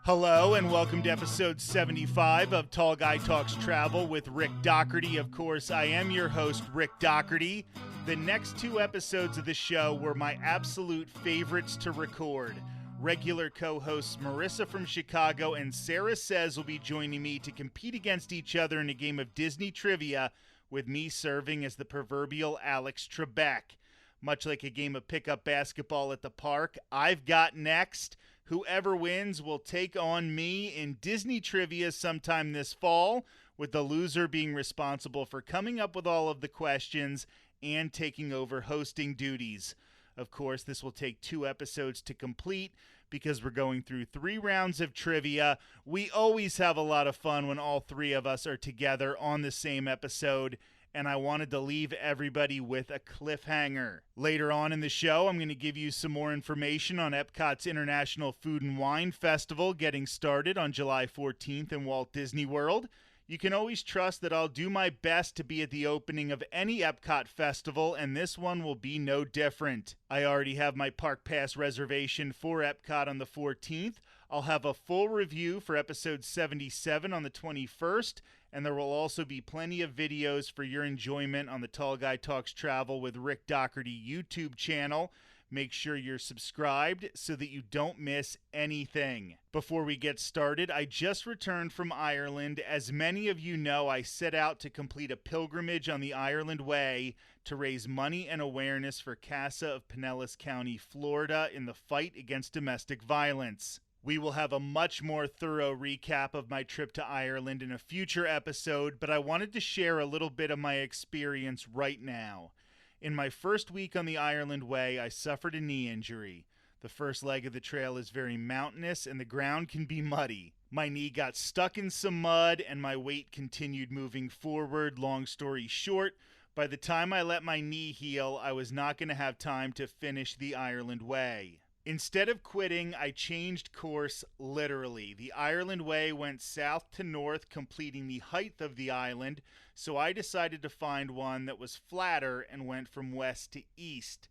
Hello and welcome to episode 75 of Tall Guy Talks Travel with Rick Doherty. Of course, I am your host, Rick Doherty. The next two episodes of the show were my absolute favorites to record. Regular co-hosts Marissa from Chicago and Sarah Says will be joining me to compete against each other in a game of Disney trivia, with me serving as the proverbial Alex Trebek. Much like a game of pickup basketball at the park, I've got next. Whoever wins will take on me in Disney trivia sometime this fall, with the loser being responsible for coming up with all of the questions and taking over hosting duties. Of course, this will take 2 episodes to complete because we're going through 3 rounds of trivia. We always have a lot of fun when all 3 of us are together on the same episode, and I wanted to leave everybody with a cliffhanger. Later on in the show, I'm going to give you some more information on Epcot's International Food and Wine Festival getting started on July 14th in Walt Disney World. You can always trust that I'll do my best to be at the opening of any Epcot festival, and this one will be no different. I already have my Park Pass reservation for Epcot on the 14th. I'll have a full review for episode 77 on the 21st, and there will also be plenty of videos for your enjoyment on the Tall Guy Talks Travel with Rick Doherty YouTube channel. Make sure you're subscribed so that you don't miss anything. Before we get started, I just returned from Ireland. As many of you know, I set out to complete a pilgrimage on the Ireland Way to raise money and awareness for CASA of Pinellas County, Florida, in the fight against domestic violence. We will have a much more thorough recap of my trip to Ireland in a future episode, but I wanted to share a little bit of my experience right now. In my first week on the Ireland Way, I suffered a knee injury. The first leg of the trail is very mountainous and the ground can be muddy. My knee got stuck in some mud and my weight continued moving forward. Long story short, by the time I let my knee heal, I was not going to have time to finish the Ireland Way. Instead of quitting, I changed course literally. The Ireland Way went south to north, completing the height of the island, so I decided to find one that was flatter and went from west to east.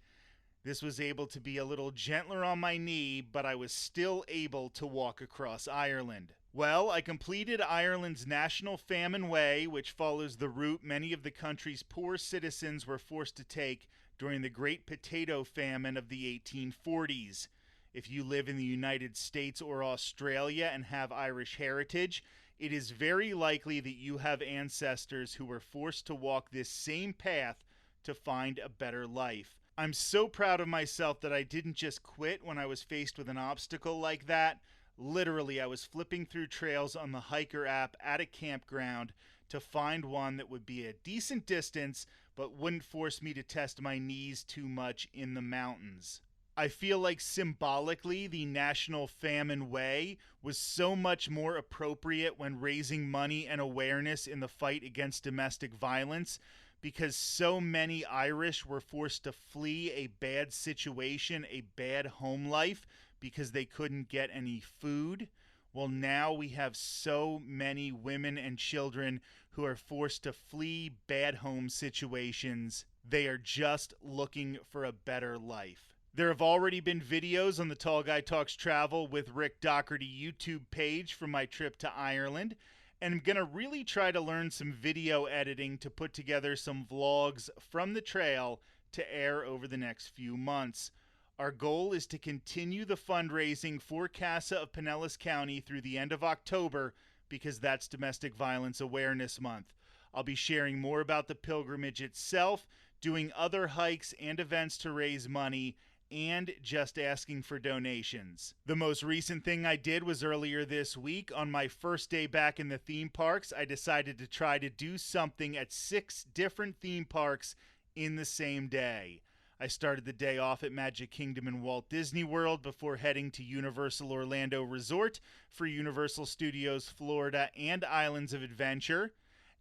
This was able to be a little gentler on my knee, but I was still able to walk across Ireland. Well, I completed Ireland's National Famine Way, which follows the route many of the country's poor citizens were forced to take during the Great Potato Famine of the 1840s. If you live in the United States or Australia and have Irish heritage, it is very likely that you have ancestors who were forced to walk this same path to find a better life. I'm so proud of myself that I didn't just quit when I was faced with an obstacle like that. Literally, I was flipping through trails on the Hiker app at a campground to find one that would be a decent distance but wouldn't force me to test my knees too much in the mountains. I feel like symbolically the National Famine Way was so much more appropriate when raising money and awareness in the fight against domestic violence, because so many Irish were forced to flee a bad situation, a bad home life, because they couldn't get any food. Well, now we have so many women and children who are forced to flee bad home situations. They are just looking for a better life. There have already been videos on the Tall Guy Talks Travel with Rick Doherty YouTube page from my trip to Ireland, and I'm going to really try to learn some video editing to put together some vlogs from the trail to air over the next few months. Our goal is to continue the fundraising for CASA of Pinellas County through the end of October, because that's Domestic Violence Awareness Month. I'll be sharing more about the pilgrimage itself, doing other hikes and events to raise money, and just asking for donations. The most recent thing I did was earlier this week. On my first day back in the theme parks, I decided to try to do something at 6 different theme parks in the same day. I started the day off at Magic Kingdom and Walt Disney World before heading to Universal Orlando Resort for Universal Studios Florida and Islands of Adventure.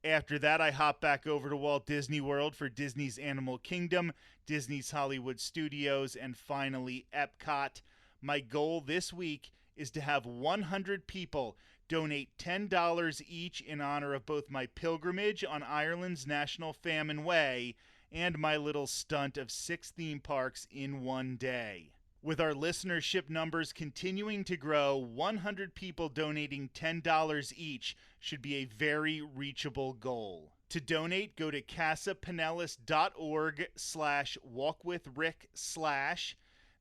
After that, I hopped back over to Walt Disney World for Disney's Animal Kingdom, Disney's Hollywood Studios, and finally Epcot. My goal this week is to have 100 people donate $10 each in honor of both my pilgrimage on Ireland's National Famine Way and my little stunt of 6 theme parks in one day. With our listenership numbers continuing to grow, 100 people donating $10 each should be a very reachable goal. To donate, go to casapinellas.org/walkwithrick/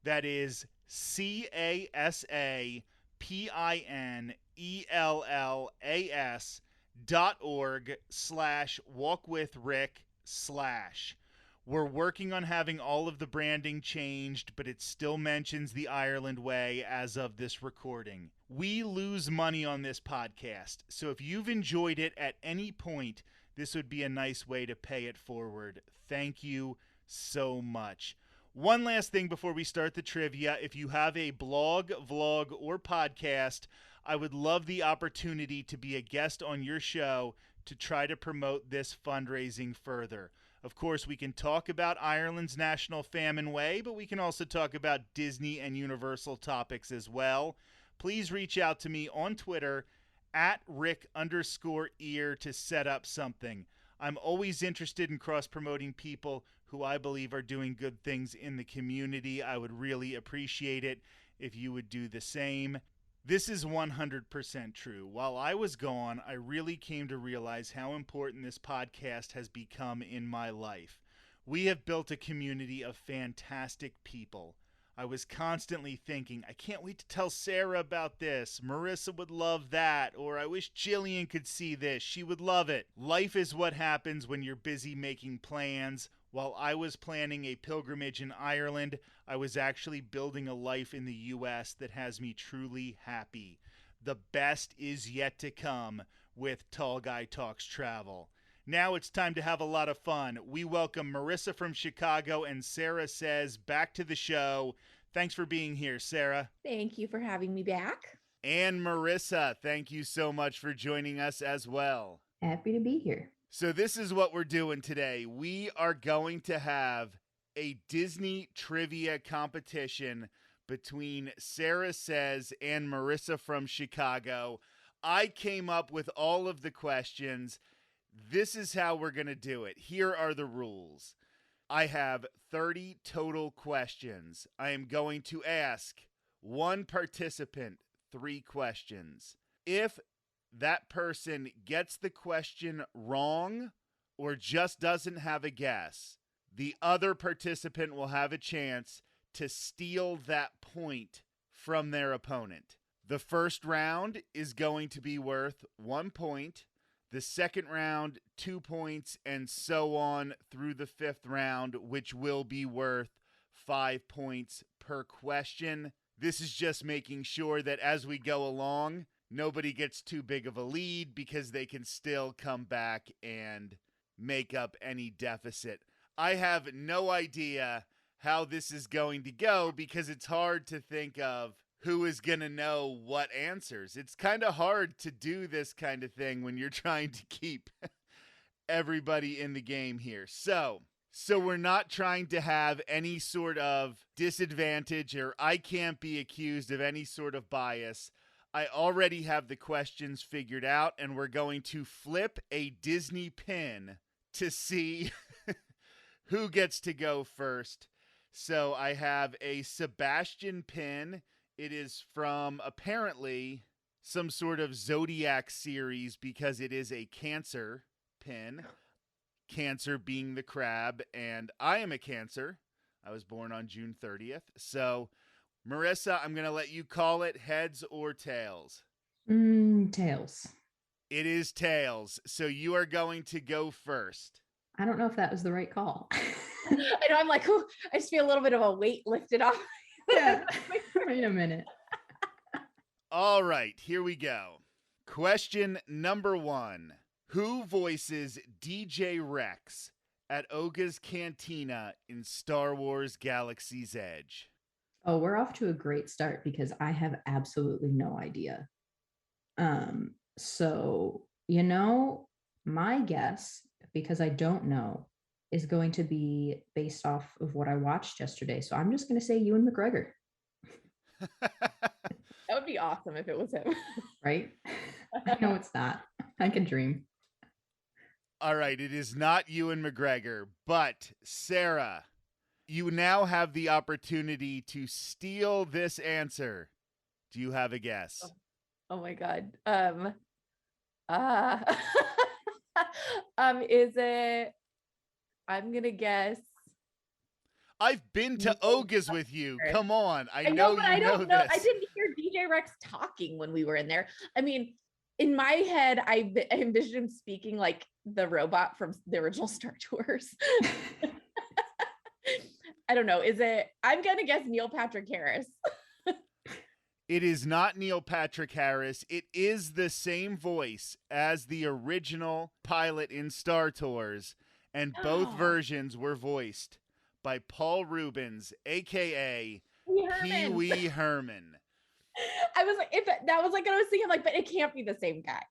that is CASAPINELLAS.org/walkwithrick/. We're working on having all of the branding changed, but it still mentions the Ireland way as of this recording. We lose money on this podcast, so if you've enjoyed it at any point, this would be a nice way to pay it forward. Thank you so much. One last thing before we start the trivia. If you have a blog, vlog, or podcast, I would love the opportunity to be a guest on your show to try to promote this fundraising further. Of course, we can talk about Ireland's National Famine Way, but we can also talk about Disney and Universal topics as well. Please reach out to me on Twitter at Rick_ear to set up something. I'm always interested in cross-promoting people who I believe are doing good things in the community. I would really appreciate it if you would do the same. This is 100% true. While I was gone, I really came to realize how important this podcast has become in my life. We have built a community of fantastic people. I was constantly thinking, I can't wait to tell Sarah about this. Marissa would love that. Or I wish Jillian could see this. She would love it. Life is what happens when you're busy making plans. While I was planning a pilgrimage in Ireland, I was actually building a life in the U.S. that has me truly happy. The best is yet to come with Tall Guy Talks Travel. Now it's time to have a lot of fun. We welcome Marissa from Chicago and Sarah Says back to the show. Thanks for being here, Sarah. Thank you for having me back. And Marissa, thank you so much for joining us as well. Happy to be here. So this is what we're doing today. We are going to have a Disney trivia competition between Sarah Says and Marissa from Chicago. I came up with all of the questions. This is how we're going to do it. Here are the rules. I have 30 total questions. I am going to ask one participant 3 questions. If that person gets the question wrong or just doesn't have a guess, the other participant will have a chance to steal that point from their opponent. The first round is going to be worth 1 point. The second round, 2 points, and so on through the 5th round, which will be worth 5 points per question. This is just making sure that as we go along, nobody gets too big of a lead because they can still come back and make up any deficit. I have no idea how this is going to go because it's hard to think of who is going to know what answers. It's kind of hard to do this kind of thing when you're trying to keep everybody in the game here. So we're not trying to have any sort of disadvantage, or I can't be accused of any sort of bias. I already have the questions figured out, and we're going to flip a Disney pin to see who gets to go first. So I have a Sebastian pin. It is from apparently some sort of Zodiac series because it is a Cancer pin. Cancer being the crab, and I am a Cancer. I was born on June 30th. So, Marissa, I'm going to let you call it heads or tails. Tails. It is tails. So you are going to go first. I don't know if that was the right call. I know, I'm like, ooh, I just feel a little bit of a weight lifted off. Yeah. Wait a minute. All right, here we go. Question number 1. Who voices DJ Rex at Oga's Cantina in Star Wars Galaxy's Edge? Oh, we're off to a great start because I have absolutely no idea. So, my guess, because I don't know, is going to be based off of what I watched yesterday. So I'm just going to say Ewan McGregor. That would be awesome if it was him. Right? No, it's not. I can dream. All right, it is not Ewan McGregor, but Sarah, You now have the opportunity to steal this answer. Do you have a guess? Oh my God. Uh, is it? I'm gonna guess. I've been to Oga's with you. Come on. I know but you I know don't know. this. I didn't hear DJ Rex talking when we were in there. I mean, in my head, I envisioned him speaking like the robot from the original Star Tours. I don't know. Is it? I'm gonna guess Neil Patrick Harris. It is not Neil Patrick Harris. It is the same voice as the original pilot in Star Tours, and both versions were voiced by Paul Rubens, aka Pee Wee Herman. I was like, if that was like, I was thinking like, but it can't be the same guy.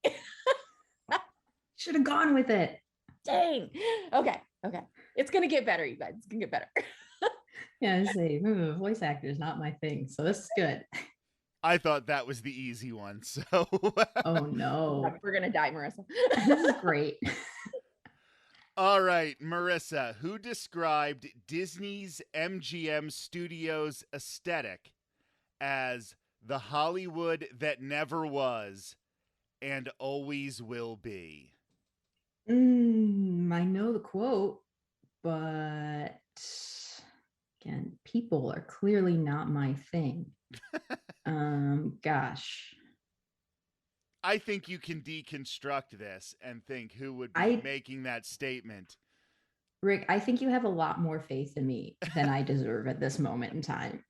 Should have gone with it. Dang. Okay. It's gonna get better, you guys. It's gonna get better. Yeah, I say voice actor is not my thing, so this is good. I thought that was the easy one. So Oh no. We're gonna die, Marissa. This is great. All right, Marissa, who described Disney's MGM Studios aesthetic as the Hollywood that never was and always will be? I know the quote, but again, people are clearly not my thing. Gosh. I think you can deconstruct this and think who would be making that statement. Rick, I think you have a lot more faith in me than I deserve at this moment in time.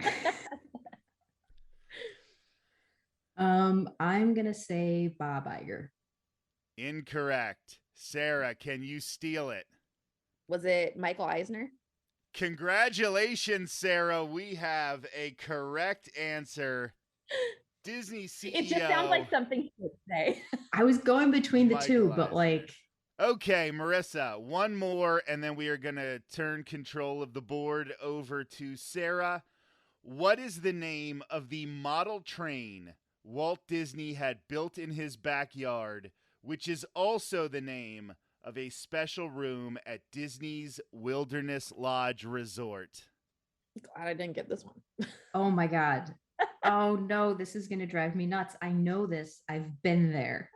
I'm gonna say Bob Iger. Incorrect. Sarah, can you steal it? Was it Michael Eisner? Congratulations, Sarah. We have a correct answer. Disney CEO. It just sounds like something to say. I was going between the two, but like. Okay, Marissa, one more, and then we are going to turn control of the board over to Sarah. What is the name of the model train Walt Disney had built in his backyard, which is also the name of a special room at Disney's Wilderness Lodge Resort? Glad I didn't get this one. Oh my God. Oh no, this is going to drive me nuts. I know this. I've been there.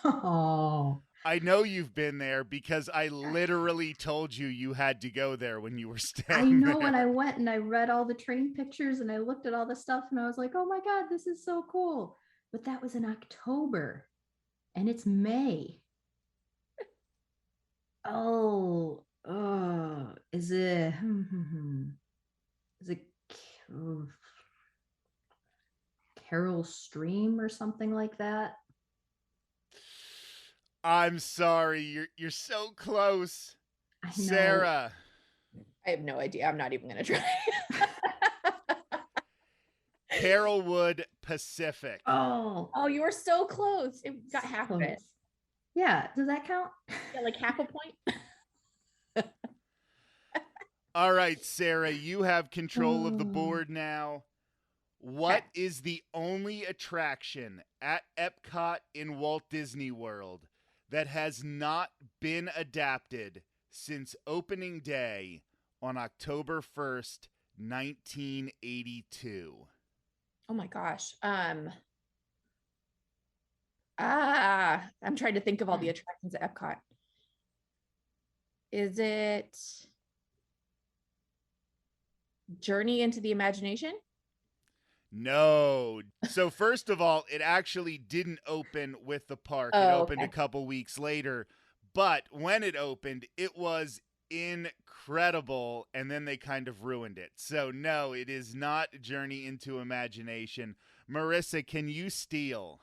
Oh. I know you've been there because I literally told you you had to go there when you were staying there. I know when I went and I read all the train pictures and I looked at all the stuff and I was like, oh my God, this is so cool. But that was in October and it's May. Oh, is it Carol Stream or something like that? I'm sorry, you're so close. Sarah. I have no idea. I'm not even gonna try. Carolwood Pacific. Oh, you were so close. It got half of it. Yeah, does that count? Yeah, like half a point. All right, Sarah, you have control of the board now. What is the only attraction at Epcot in Walt Disney World that has not been adapted since opening day on October 1st, 1982? Oh my gosh. I'm trying to think of all the attractions at Epcot. Is it Journey into the Imagination? No. So first of all, it actually didn't open with the park. It opened a couple weeks later. But when it opened, it was incredible, and then they kind of ruined it. So no, it is not Journey into Imagination. Marissa, can you steal?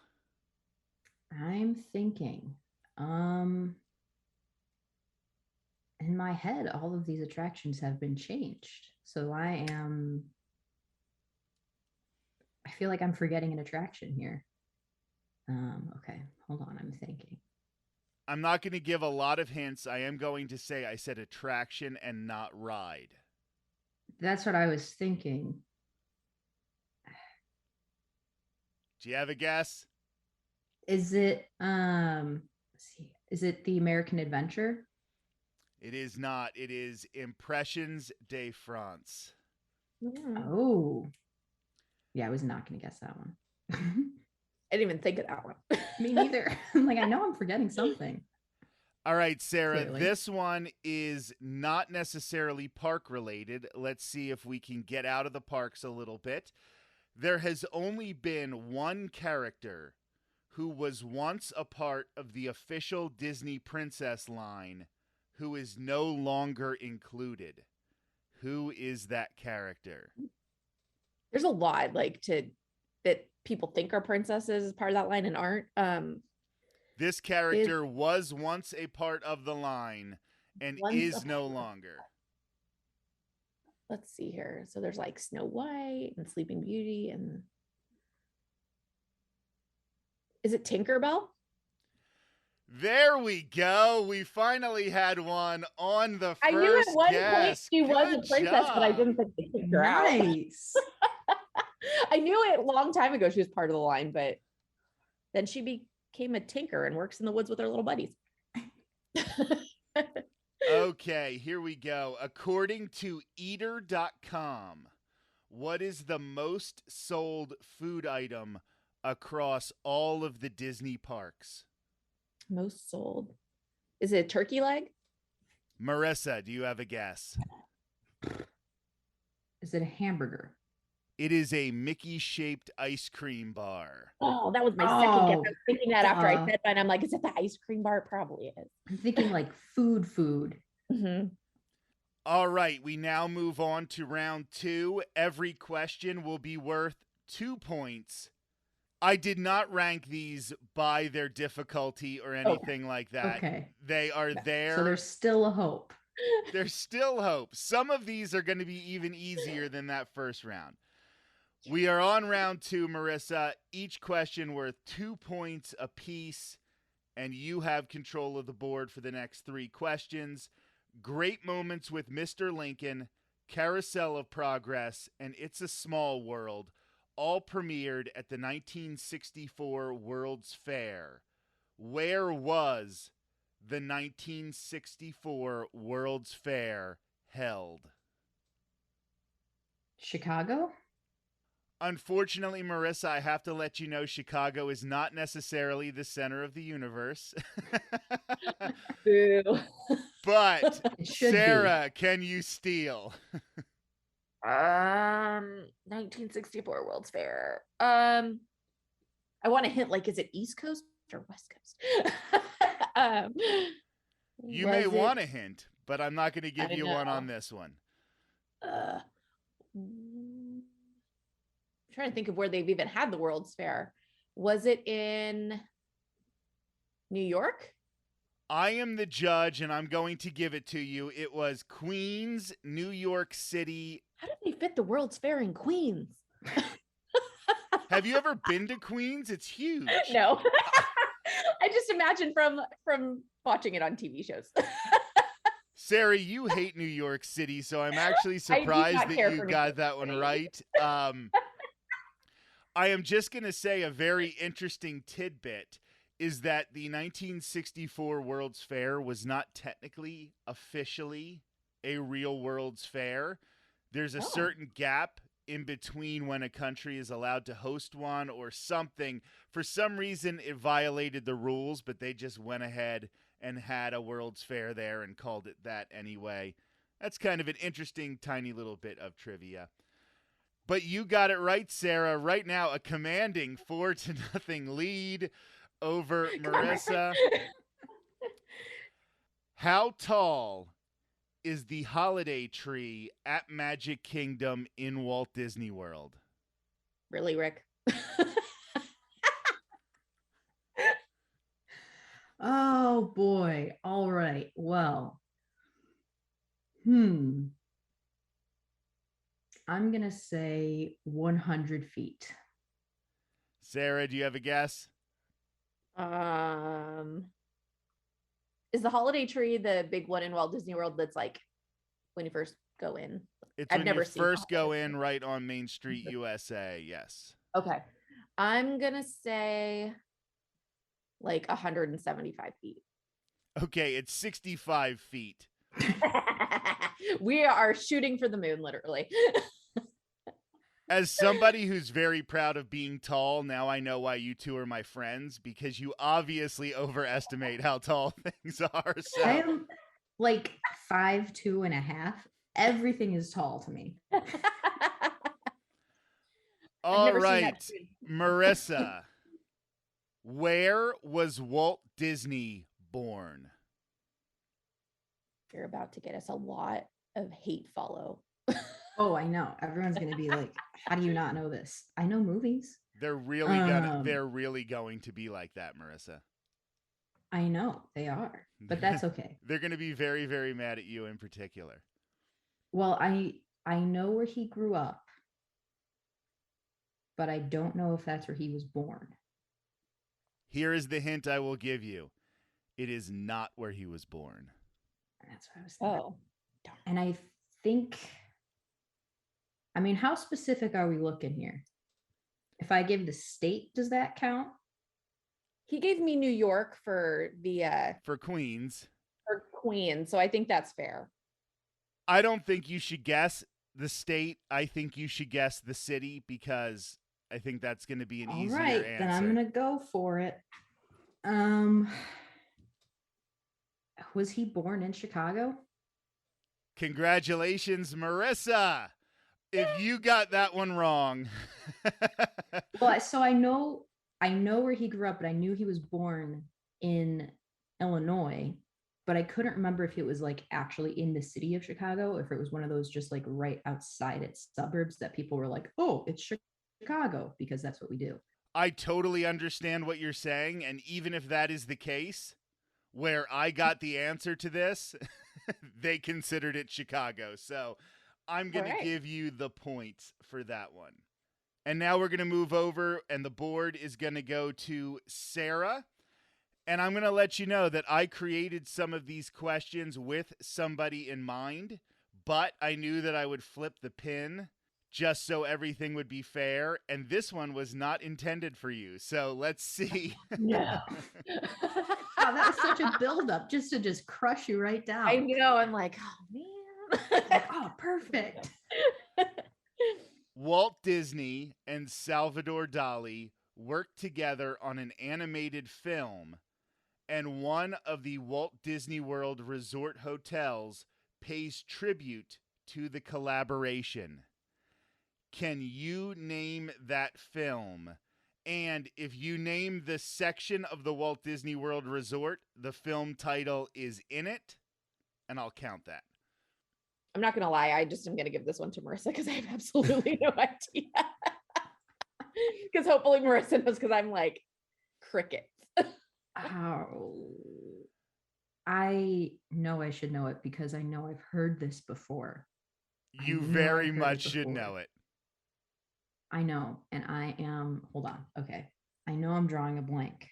I'm thinking. In my head, all of these attractions have been changed. So I feel like I'm forgetting an attraction here. Okay, hold on, I'm thinking. I'm not going to give a lot of hints. I am going to say I said attraction and not ride. That's what I was thinking. Do you have a guess? Is it let's see. Is it the American Adventure? It is not. It is Impressions de France. Oh. Yeah, I was not going to guess that one. I didn't even think of that one. Me neither. I'm like, I know I'm forgetting something. All right, Sarah, Clearly. this one is not necessarily park related. Let's see if we can get out of the parks a little bit. There has only been one character who was once a part of the official Disney princess line who is no longer included. Who is that character? There's a lot that people think are princesses as part of that line and aren't. This character was once a part of the line and is no longer. Let's see here. So there's like Snow White and Sleeping Beauty, and is it Tinkerbell? There we go. We finally had one on the first I knew at one guess. point she was a princess, but I didn't think they kicked her out. Nice. I knew it a long time ago she was part of the line, but then she became a tinker and works in the woods with her little buddies. Okay, here we go. According to eater.com, what is the most sold food item across all of the Disney parks? Most sold. Is it a turkey leg? Marissa, do you have a guess? Is it a hamburger? It is a Mickey-shaped ice cream bar. Oh, that was my second guess. I was thinking that after I said mine. I'm like, is it the ice cream bar? It probably is. I'm thinking like food. Mm-hmm. All right, we now move on to round 2. Every question will be worth 2 points. I did not rank these by their difficulty or anything like that. Okay. They are there. So there's still a hope. There's still hope. Some of these are going to be even easier than that first round. We are on round 2, Marissa. Each question worth 2 points apiece, and you have control of the board for the next 3 questions. Great Moments with Mr. Lincoln, Carousel of Progress, and It's a Small World all premiered at the 1964 World's Fair. Where was the 1964 World's Fair held? Chicago? Unfortunately, Marissa, I have to let you know Chicago is not necessarily the center of the universe. Boo. But It should Sarah, can you steal? 1964 World's Fair. I want to hint, like, is it East Coast or West Coast? You may want a hint, but I'm not going to give you one on this one. I'm trying to think of where they've even had the World's Fair. Was it in New York? I am the judge, and I'm going to give it to you. It was Queens, New York City. How did they fit the World's Fair in Queens? Have you ever been to Queens? It's huge. No. I just imagine from watching it on TV shows. Sarah, you hate New York City, so I'm actually surprised that you got that one right. I am just going to say a very interesting tidbit is that the 1964 World's Fair was not technically officially a real World's Fair. There's a certain gap in between when a country is allowed to host one or something. For some reason, it violated the rules, but they just went ahead and had a World's Fair there and called it that anyway. That's kind of an interesting, tiny little bit of trivia. But you got it right, Sarah. Right now, a commanding 4-0 lead over Marissa. How tall is the holiday tree at Magic Kingdom in Walt Disney World? Really, Rick? Oh boy. All right. Well. I'm going to say 100 feet. Sarah, do you have a guess? Is the holiday tree the big one in Walt Disney World that's like when you first go in? It's I've when never you seen first the go holiday in tree. right on Main Street, USA. Yes. Okay. I'm going to say like 175 feet. Okay, it's 65 feet. We are shooting for the moon, literally. As somebody who's very proud of being tall, now I know why you two are my friends, because you obviously overestimate how tall things are. So I am like 5'2.5". Everything is tall to me. all never seen that right, too. Marissa, where was Walt Disney born? You're about to get us a lot of hate follow. Oh, I know. Everyone's gonna be like, "How do you not know this?" I know movies. They're really going to be like that, Marissa. I know they are, but that's okay. They're going to be very, very mad at you in particular. Well, I know where he grew up, but I don't know if that's where he was born. Here is the hint I will give you. It is not where he was born. And that's what I was thinking. Oh, darn. And I think, I mean, how specific are we looking here? If I give the state, does that count? He gave me New York for the For Queens. for Queen, so I think that's fair. I don't think you should guess the state. I think you should guess the city, because I think that's going to be an All easier right, answer. then I'm gonna go for it. Was he born in Chicago? Congratulations, Marissa. If you got that one wrong. Well, so I know where he grew up, but I knew he was born in Illinois, but I couldn't remember if it was like actually in the city of Chicago, if it was one of those just like right outside its suburbs that people were like, "Oh, it's Chicago," because that's what we do. I totally understand what you're saying, and even if that is the case, where I got the answer to this, they considered it Chicago. So I'm going to give you the points for that one. And now we're going to move over, and the board is going to go to Sarah. And I'm going to let you know that I created some of these questions with somebody in mind, but I knew that I would flip the pin just so everything would be fair. And this one was not intended for you. So let's see. No. Wow, that was such a buildup just to just crush you right down. I know. I'm like, oh man. Like, oh, perfect. Walt Disney and Salvador Dali worked together on an animated film, and one of the Walt Disney World resort hotels pays tribute to the collaboration. Can you name that film? And if you name the section of the Walt Disney World resort, the film title is in it, and I'll count that. I'm not gonna lie, I just am gonna give this one to Marissa because I have absolutely no idea. Because hopefully Marissa knows, because I'm like crickets. Oh, I know I should know it because I know I've heard this before. You very much should know it. I know, and I am, hold on, okay. I know I'm drawing a blank.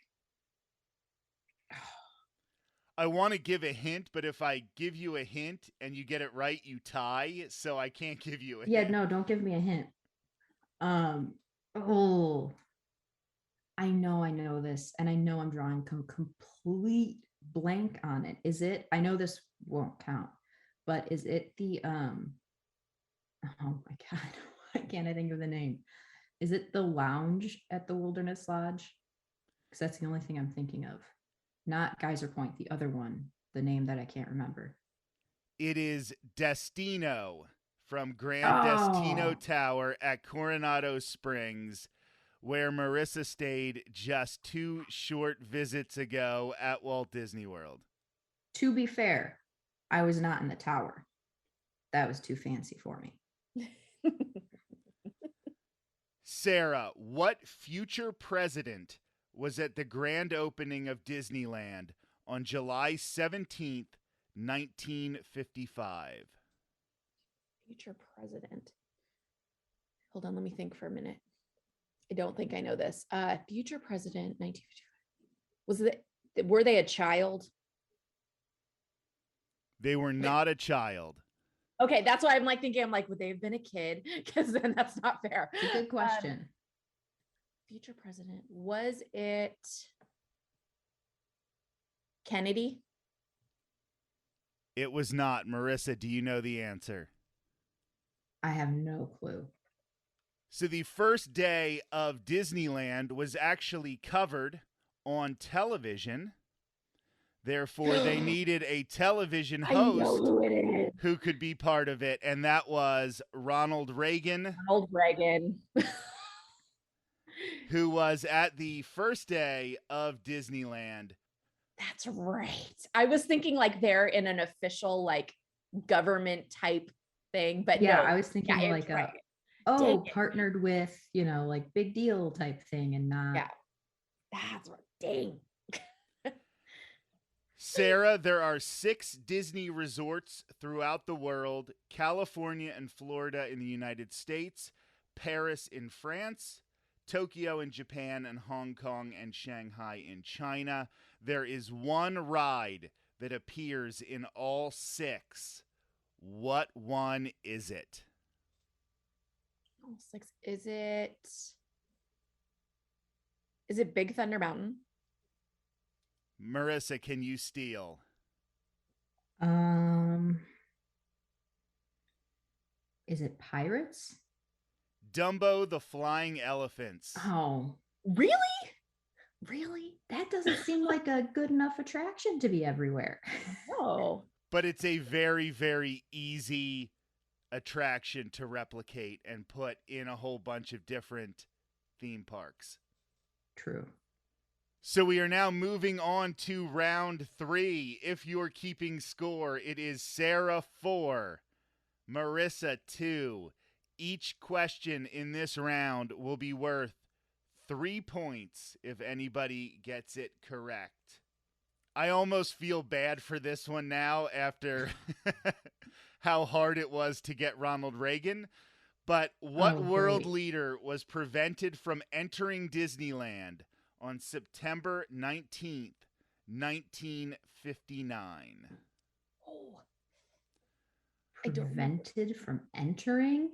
I want to give a hint, but if I give you a hint and you get it right, you tie, so I can't give you a hint. Yeah, no, don't give me a hint. Oh, I know this, and I know I'm drawing complete blank on it. Is it, I know this won't count, but is it the, oh my God, why can't I think of the name? Is it the lounge at the Wilderness Lodge? Because that's the only thing I'm thinking of. Not Geyser Point, the other one, the name that I can't remember. It is Destino from Grand Destino Tower at Coronado Springs, where Marissa stayed just 2 short visits ago at Walt Disney World. To be fair, I was not in the tower. That was too fancy for me. Sarah, what future president was at the grand opening of Disneyland on July 17th, 1955? Future president. Hold on, let me think for a minute. I don't think I know this. Future president, 1955. Were they a child? They were not a child. Okay, that's why I'm like thinking, I'm like, would they have been a kid? Because then that's not fair. It's a good question. Future president, was it Kennedy? It was not. Marissa, do you know the answer? I have no clue. So the first day of Disneyland was actually covered on television. Therefore, they needed a television I know host who it is. who could be part of it, and that was Ronald Reagan, Ronald Reagan. who was at the first day of Disneyland. That's right. I was thinking like they're in an official like government type thing, but Yeah, no. I was thinking Yeah, like it's right. oh, Dang it. partnered with, like big deal type thing and not. Yeah. That's right. Dang. Sarah, there are 6 Disney resorts throughout the world: California and Florida in the United States, Paris in France, Tokyo in Japan, and Hong Kong and Shanghai in China. There is one ride that appears in all 6. What one is it? Oh, 6. Is it Big Thunder Mountain? Marissa, can you steal? Is it Pirates? Dumbo the Flying Elephants. Oh, Really? really? That doesn't seem like a good enough attraction to be everywhere. Oh. But it's a very, very easy attraction to replicate and put in a whole bunch of different theme parks. True. So we are now moving on to round 3. If you're keeping score, it is Sarah 4, Marissa 2. Each question in this round will be worth 3 points if anybody gets it correct. I almost feel bad for this one now after how hard it was to get Ronald Reagan. But what world leader was prevented from entering Disneyland on September 19th, 1959? Oh. Prevented from entering?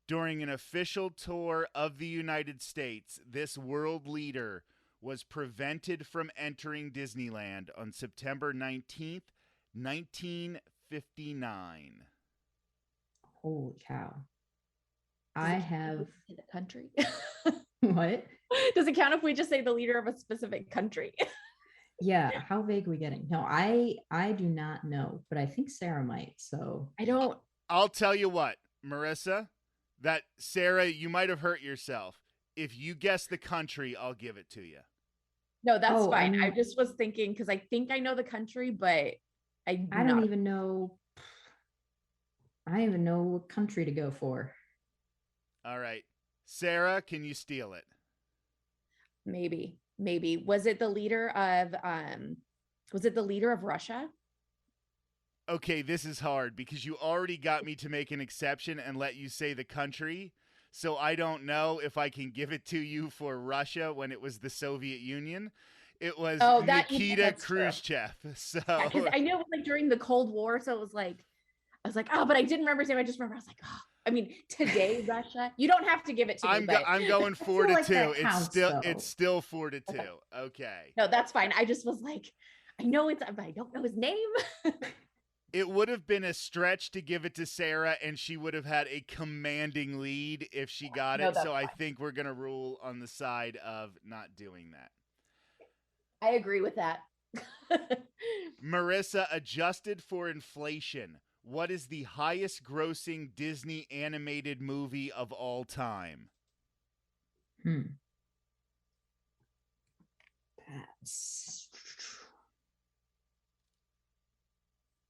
During an official tour of the United States, this world leader was prevented from entering Disneyland on September 19th, 1959. Holy cow. I have the country. what? Does it count if we just say the leader of a specific country? Yeah, how vague are we getting? No, I do not know, but I think Sarah might. So I don't. I'll tell you what, Marissa, that Sarah, you might have hurt yourself. If you guess the country, I'll give it to you. No, that's fine. I mean, just was thinking because I think I know the country, but I don't even know. I don't even know what country to go for. All right. Sarah, can you steal it? Maybe. Was it the leader of Russia? Okay, this is hard because you already got me to make an exception and let you say the country. So I don't know if I can give it to you for Russia when it was the Soviet Union. It was Nikita Khrushchev. So because I knew it was like during the Cold War, so it was like I was like, oh, but I didn't remember his name. I just remember I was like, oh, I mean, today Russia. You don't have to give it to me. I'm going 4-2. Like It's still 4-2. Okay. No, that's fine. I just was like, I know it's, but I don't know his name. It would have been a stretch to give it to Sarah, and she would have had a commanding lead if she got it. So I think we're going to rule on the side of not doing that. I agree with that. Marissa, adjusted for inflation, what is the highest grossing Disney animated movie of all time? That's...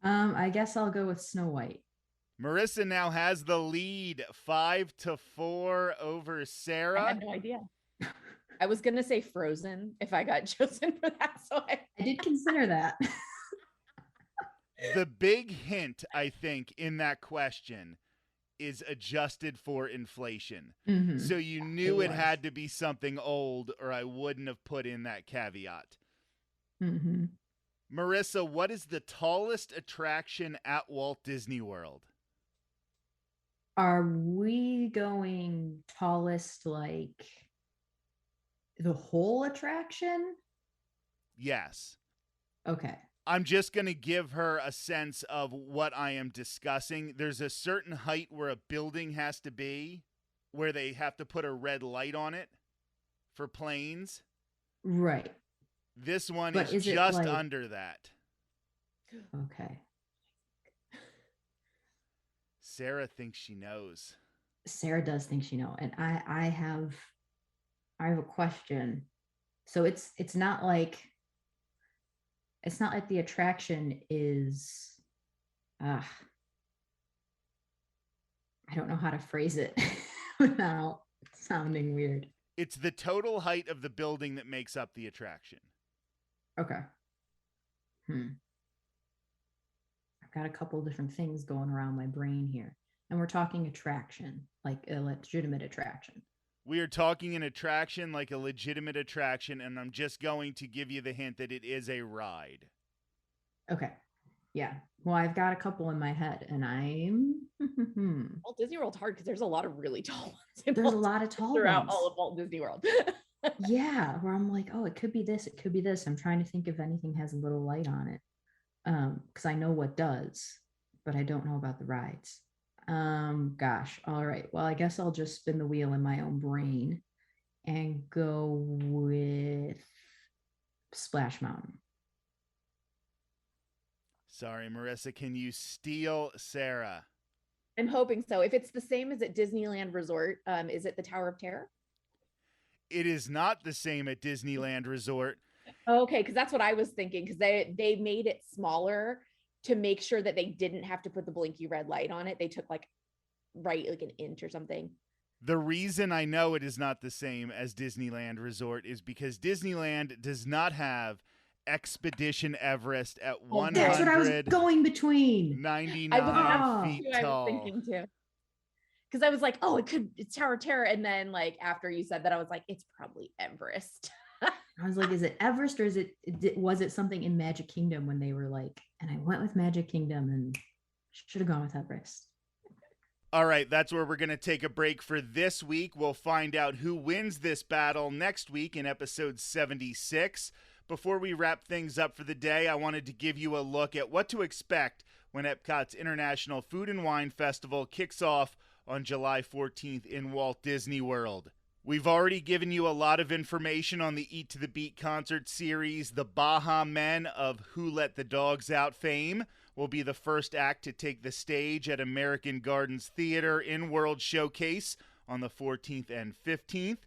I guess I'll go with Snow White. Marissa now has the lead, 5-4 over Sarah. I had no idea. I was going to say Frozen if I got chosen for that. So I did consider that. The big hint, I think, in that question is adjusted for inflation. Mm-hmm. So you knew it had to be something old, or I wouldn't have put in that caveat. Mm-hmm. Marissa, what is the tallest attraction at Walt Disney World? Are we going tallest like the whole attraction? Yes. Okay. I'm just going to give her a sense of what I am discussing. There's a certain height where a building has to be, where they have to put a red light on it for planes. Right. This one But is it just like, under that. okay. Sarah thinks she knows. Sarah does think she knows. And I have a question. So it's not like the attraction is I don't know how to phrase it without sounding weird. It's the total height of the building that makes up the attraction. Okay. I've got a couple different things going around my brain here. And we're talking attraction, like a legitimate attraction. We are talking an attraction like a legitimate attraction, and I'm just going to give you the hint that it is a ride. Okay. Yeah. Well, I've got a couple in my head, and I'm... Walt Disney World's hard because there's a lot of really tall ones. There's a lot of tall throughout ones. all of Walt Disney World. Yeah, where I'm like, oh, it could be this, it could be this. I'm trying to think if anything has a little light on it. Because I know what does, but I don't know about the rides. Gosh. All right. Well, I guess I'll just spin the wheel in my own brain and go with Splash Mountain. Sorry, Marissa, can you steal Sarah? I'm hoping so. If it's the same as at Disneyland Resort, is it the Tower of Terror? It is not the same at Disneyland Resort. Okay, because that's what I was thinking, because they made it smaller to make sure that they didn't have to put the blinky red light on it. They took like an inch or something. The reason I know it is not the same as Disneyland Resort is because Disneyland does not have Expedition Everest at 199 That's what I was going between. feet I tall. was thinking too. Because I was like, oh, it's Tower of Terror. And then like after you said that, I was like, it's probably Everest. I was like, is it Everest or was it something in Magic Kingdom when they were like, and I went with Magic Kingdom and should have gone with Everest. All right, that's where we're going to take a break for this week. We'll find out who wins this battle next week in episode 76. Before we wrap things up for the day, I wanted to give you a look at what to expect when Epcot's International Food and Wine Festival kicks off on July 14th in Walt Disney World. We've already given you a lot of information on the Eat to the Beat concert series. The Baha Men of Who Let the Dogs Out fame will be the first act to take the stage at American Gardens Theater in World Showcase on the 14th and 15th.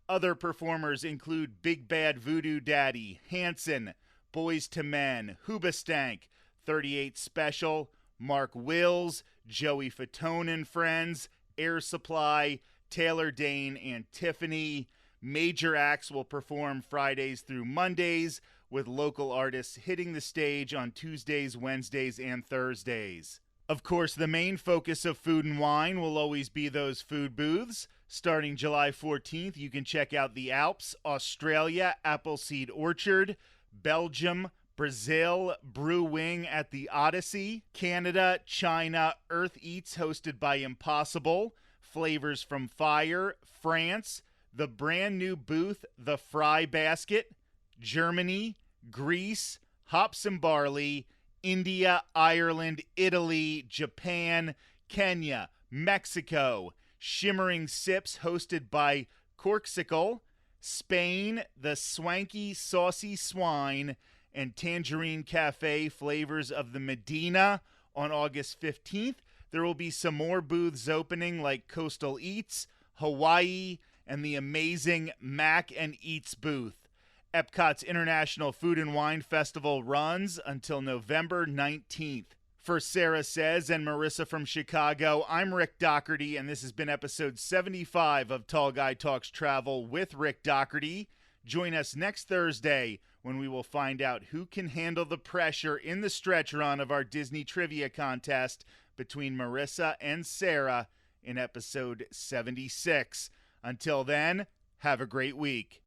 Other performers include Big Bad Voodoo Daddy, Hanson, Boys to Men, Hoobastank, 38 Special, Mark Wills, Joey Fatone and Friends, Air Supply, Taylor Dane and Tiffany. Major acts will perform Fridays through Mondays, with local artists hitting the stage on Tuesdays, Wednesdays, and Thursdays. Of course, the main focus of Food and Wine will always be those food booths. Starting July 14th, you can check out the Alps, Australia, Appleseed Orchard, Belgium, Brazil, Brew Wing at the Odyssey, Canada, China, Earth Eats hosted by Impossible, Flavors from Fire, France, the brand new booth, The Fry Basket, Germany, Greece, Hops and Barley, India, Ireland, Italy, Japan, Kenya, Mexico, Shimmering Sips hosted by Corksicle, Spain, the Swanky Saucy Swine, and Tangerine Cafe Flavors of the Medina on August 15th. There will be some more booths opening like Coastal Eats, Hawaii, and the amazing Mac and Eats booth. Epcot's International Food and Wine Festival runs until November 19th. For Sarah Says and Marissa from Chicago, I'm Rick Doherty, and this has been episode 75 of Tall Guy Talks Travel with Rick Doherty. Join us next Thursday when we will find out who can handle the pressure in the stretch run of our Disney Trivia Contest between Marissa and Sarah in episode 76. Until then, have a great week.